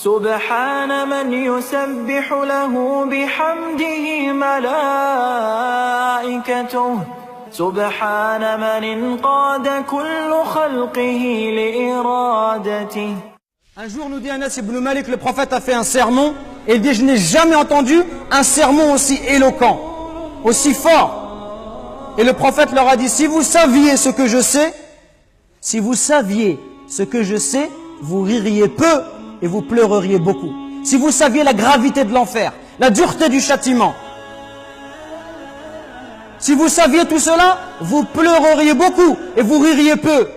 سبحان من يسبح له بحمده ملائكته سبحان من انقاد كل خلقه لإرادته. Un jour, nous dit Anas ibn Malik, le prophète a fait un sermon, et il dit, je n'ai jamais entendu un sermon aussi éloquent, aussi fort. Et le prophète leur a dit, si vous saviez ce que je sais, si vous saviez ce que je sais, vous ririez peu et vous pleureriez beaucoup. Si vous saviez la gravité de l'enfer, la dureté du châtiment, si vous saviez tout cela, vous pleureriez beaucoup et vous ririez peu.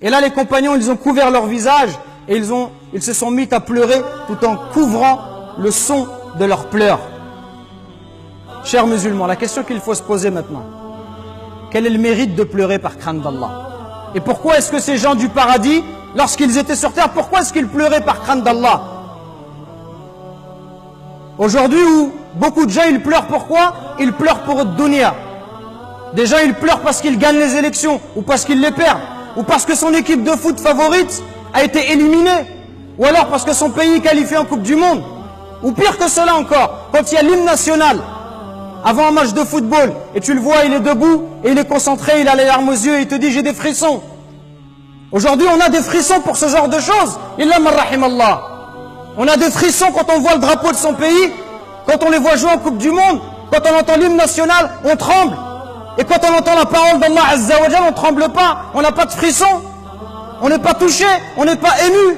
Et là, les compagnons, ils ont couvert leur visage et ils se sont mis à pleurer tout en couvrant le son de leurs pleurs. Chers musulmans, la question qu'il faut se poser maintenant, quel est le mérite de pleurer par crainte d'Allah? Et pourquoi est-ce que ces gens du paradis, lorsqu'ils étaient sur terre, pourquoi est-ce qu'ils pleuraient par crainte d'Allah? Aujourd'hui où beaucoup de gens, ils pleurent pourquoi? Ils pleurent pour le dunya. Des gens, ils pleurent parce qu'ils gagnent les élections, ou parce qu'ils les perdent, ou parce que son équipe de foot favorite a été éliminée, ou alors parce que son pays est qualifié en Coupe du Monde. Ou pire que cela encore, quand il y a l'hymne national, avant un match de football, et tu le vois, il est debout, et il est concentré, il a les larmes aux yeux, et il te dit, j'ai des frissons. Aujourd'hui, on a des frissons pour ce genre de choses. Illa man rahimallah. On a des frissons quand on voit le drapeau de son pays, quand on les voit jouer en Coupe du Monde, quand on entend l'hymne national, on tremble. Et quand on entend la parole d'Allah Azza wa Jalla, on ne tremble pas, on n'a pas de frissons, on n'est pas touché, on n'est pas ému.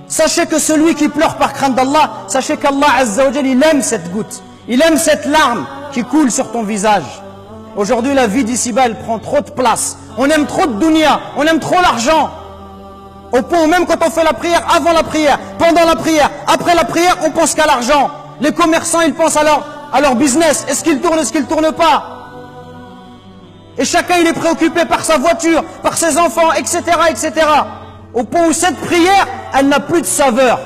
Sachez que celui qui pleure par crainte d'Allah, sachez qu'Allah Azza wa Jalla, il aime cette goutte, il aime cette larme qui coule sur ton visage. Aujourd'hui, la vie d'ici-bas, elle prend trop de place. On aime trop de dunya, on aime trop l'argent. Au point où même quand on fait la prière, avant la prière, pendant la prière, après la prière, on pense qu'à l'argent. Les commerçants, ils pensent à leur business. Est-ce qu'ils tournent, est-ce qu'ils ne tournent pas? Et chacun, il est préoccupé par sa voiture, par ses enfants, etc., etc. Au point où cette prière, elle n'a plus de saveur.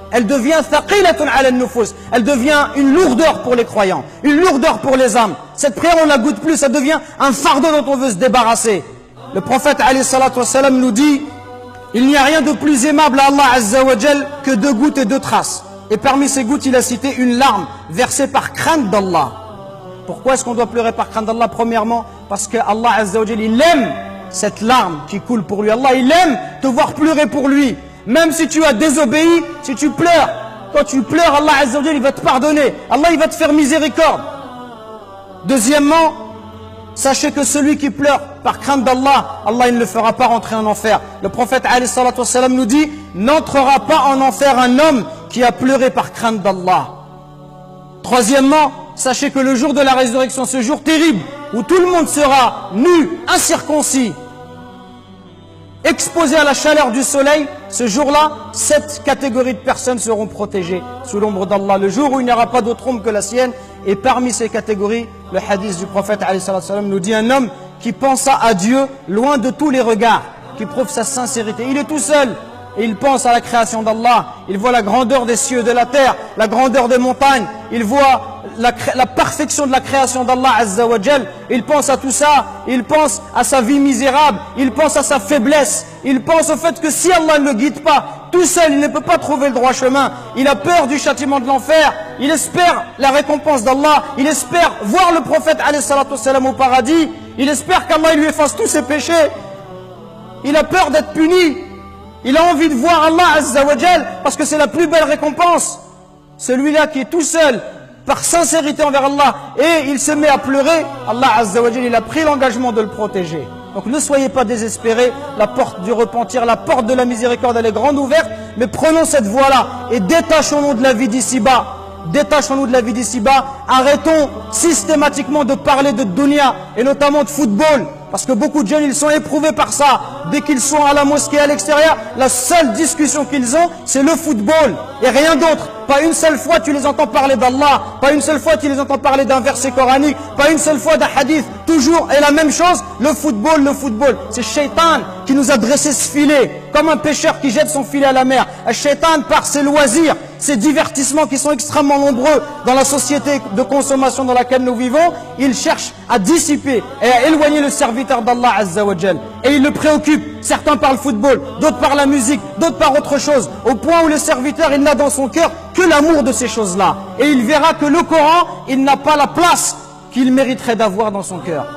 Elle devient thaqilatun ala an-nufus. Elle devient une lourdeur pour les croyants, une lourdeur pour les âmes. Cette prière, on ne la goûte plus, ça devient un fardeau dont on veut se débarrasser. Le prophète alayhi salatu wassalam nous dit, il n'y a rien de plus aimable à Allah Azza wa Jal que 2 gouttes et 2 traces. Et parmi ces gouttes, il a cité une larme versée par crainte d'Allah. Pourquoi est-ce qu'on doit pleurer par crainte d'Allah? Premièrement, parce que Allah Azza wa Jal, il aime cette larme qui coule pour lui. Allah, il aime te voir pleurer pour lui. Même si tu as désobéi, si tu pleures, quand tu pleures, Allah Azza wa Jal, il va te pardonner. Allah, il va te faire miséricorde. Deuxièmement, sachez que celui qui pleure par crainte d'Allah, Allah, il ne le fera pas rentrer en enfer. Le prophète alayhi salatu wassalam nous dit, n'entrera pas en enfer un homme qui a pleuré par crainte d'Allah. Troisièmement, sachez que le jour de la résurrection, ce jour terrible, où tout le monde sera nu, incirconcis, exposé à la chaleur du soleil, ce jour-là, 7 catégories de personnes seront protégées sous l'ombre d'Allah. Le jour où il n'y aura pas d'autre ombre que la sienne. Et parmi ces catégories, le hadith du prophète alayhi salam nous dit un homme qui pensa à Dieu loin de tous les regards, qui prouve sa sincérité. Il est tout seul et il pense à la création d'Allah. Il voit la grandeur des cieux, de la terre, la grandeur des montagnes. Il voit la perfection de la création d'Allah Azza wa Jal. Il pense à tout ça. Il pense à sa vie misérable. Il pense à sa faiblesse. Il pense au fait que si Allah ne le guide pas, tout seul, il ne peut pas trouver le droit chemin. Il a peur du châtiment de l'enfer. Il espère la récompense d'Allah. Il espère voir le prophète alayhi salatu wassalam au paradis. Il espère qu'Allah lui efface tous ses péchés. Il a peur d'être puni. Il a envie de voir Allah Azza wa Jal parce que c'est la plus belle récompense. Celui-là qui est tout seul, par sincérité envers Allah, et il se met à pleurer, Allah Azza wa Jal, il a pris l'engagement de le protéger. Donc ne soyez pas désespérés, la porte du repentir, la porte de la miséricorde, elle est grande ouverte, mais prenons cette voie-là et détachons-nous de la vie d'ici-bas. Détachons-nous de la vie d'ici-bas, arrêtons systématiquement de parler de dunya et notamment de football. Parce que beaucoup de jeunes, ils sont éprouvés par ça. Dès qu'ils sont à la mosquée, à l'extérieur, la seule discussion qu'ils ont, c'est le football. Et rien d'autre. Pas une seule fois tu les entends parler d'Allah. Pas une seule fois tu les entends parler d'un verset coranique. Pas une seule fois d'un hadith. Toujours et la même chose, le football, le football. C'est Shaitan qui nous a dressé ce filet. comme un pêcheur qui jette son filet à la mer. Shaitan, par ses loisirs, ces divertissements qui sont extrêmement nombreux dans la société de consommation dans laquelle nous vivons, il cherche à dissiper et à éloigner le serviteur d'Allah Azza wa Jal. Et il le préoccupe. Certains par le football, d'autres par la musique, d'autres par autre chose, au point où le serviteur, il n'a dans son cœur que l'amour de ces choses-là. Et il verra que le Coran, il n'a pas la place qu'il mériterait d'avoir dans son cœur.